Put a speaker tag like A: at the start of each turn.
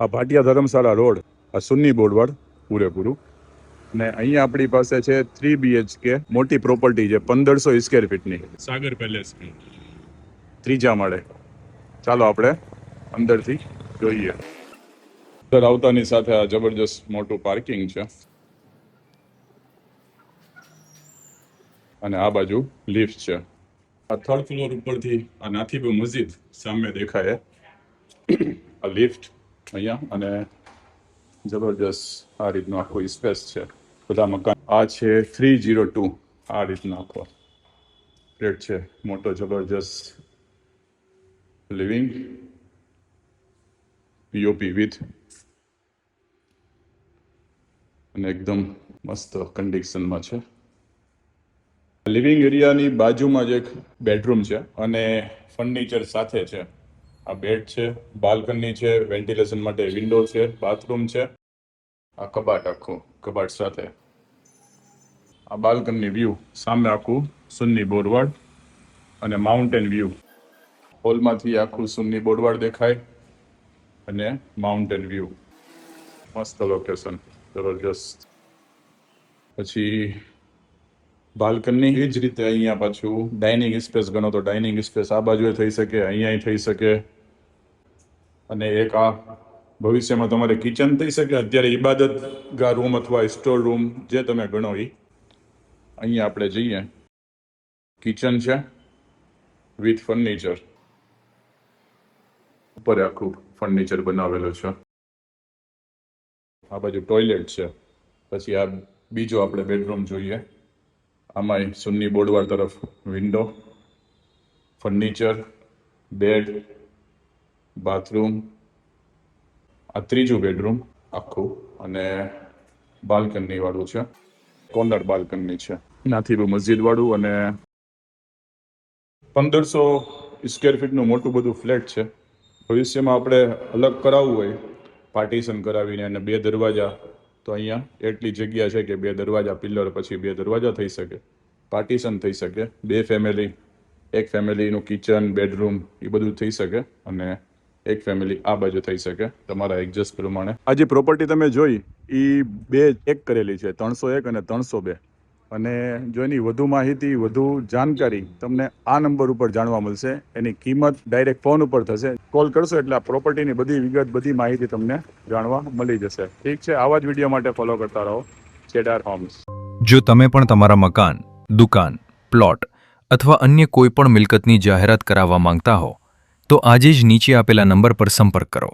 A: આ ભાટિયા ધર્મશાળા રોડ, આ સુન્ની બોર્ડવાળ પૂરેપૂરું. અને અહીંયા આપણી પાસે છે 3 BHK મોટી પ્રોપર્ટી છે, 1500 સ્ક્વેર ફીટની, સાગર પેલેસ ત્રીજા માળે. ચાલો આપણે અંદરથી જોઈએ. અંદર આવતાની સાથે આ જબરજસ્ત મોટું પાર્કિંગ છે અને આ બાજુ લિફ્ટ છે. આ 3rd ફ્લોર ઉપરથી આ નાથીબુ મસ્જિદ સામે દેખાય. આ લિફ્ટ અહીંયા અને જબરજસ્ત આ રીતનો આખો સ્પેસ છે. બધા મકાન આ છે 302. આ રીતનો આખો ફ્લેટ છે, મોટો જબરજસ્ત લિવિંગ પીઓપી વિથ અને એકદમ મસ્ત કન્ડિશનમાં છે. લિવિંગ એરિયાની બાજુમાં જ એક બેડરૂમ છે અને ફર્નિચર સાથે છે. આ બેડ છે, બાલ્કની છે, વેન્ટિલેશન માટે વિન્ડો છે, બાથરૂમ છે. આ કબાટ આખું કબાટ સાથે. આ બાલ્કની વ્યૂ સામે આખું સુન્ની બોરવાડ અને માઉન્ટેન વ્યૂ. હોલમાંથી આખું સુન્ની બોરવાડ દેખાય અને માઉન્ટેન વ્યૂ. મસ્ત લોકેશન, જબરજસ્ત. પછી બાલ્કની એ જ રીતે અહીંયા પાછું ડાઇનિંગ સ્પેસ ગણો તો ડાઇનિંગ સ્પેસ આ બાજુએ થઈ શકે, અહીંયા થઈ શકે. અને એક આ ભવિષ્યમાં તમારે કિચન થઈ શકે. અત્યારે ઇબાદત ગા રૂમ અથવા સ્ટોર રૂમ જે તમે ગણો એ. અહીંયા આપણે જઈએ, કિચન છે વિથ ફર્નિચર, ઉપર આખું ફર્નિચર બનાવેલું છે. આ બાજુ ટોયલેટ છે. પછી આ બીજો આપણે બેડરૂમ જોઈએ. આમાંય સુન્ની બોર્ડવાળ તરફ વિન્ડો, ફર્નિચર, બેડ, બાથરૂમ. આ ત્રીજું બેડરૂમ આખું અને બાલ્કની વાળું છે, કોર્નર બાલ્કની છે. નાથીબુ મસ્જિદ વાળું અને 1500 સ્ક્વેર ફીટનું મોટું બધું ફ્લેટ છે. ભવિષ્યમાં આપણે અલગ કરાવવું હોય પાર્ટીશન કરાવીને અને 2 દરવાજા, તો અહીંયા એટલી જગ્યા છે કે 2 દરવાજા, પિલ્લર પછી 2 દરવાજા થઈ શકે, પાર્ટીશન થઈ શકે. 2 ફેમિલી, એક ફેમિલીનું કિચન, બેડરૂમ એ બધું થઈ શકે અને એક ફેમિલી આ બાજુ થઈ શકે તમારા એડજસ્ટ પ્રમાણે. આ જે પ્રોપર્ટી તમે જોઈ એ 2 એક કરેલી છે, 301 અને 302. અને જો એની વધુ માહિતી, વધુ જાણકારી તમને આ નંબર ઉપર જાણવા મળશે. એની કિંમત ડાયરેક્ટ ફોન ઉપર થશે. કોલ કરશો એટલે આ પ્રોપર્ટીની બધી વિગત, બધી માહિતી તમને જાણવા મળી જશે. ઠીક છે, આવા જ વિડીયો માટે ફોલો કરતા રહો ચેડાર હોમ્સ.
B: જો તમે પણ તમારા મકાન, દુકાન, પ્લોટ અથવા અન્ય કોઈ પણ મિલકતની જાહેરાત કરાવવા માંગતા હો તો આજે જ નીચે આપેલા નંબર પર સંપર્ક કરો.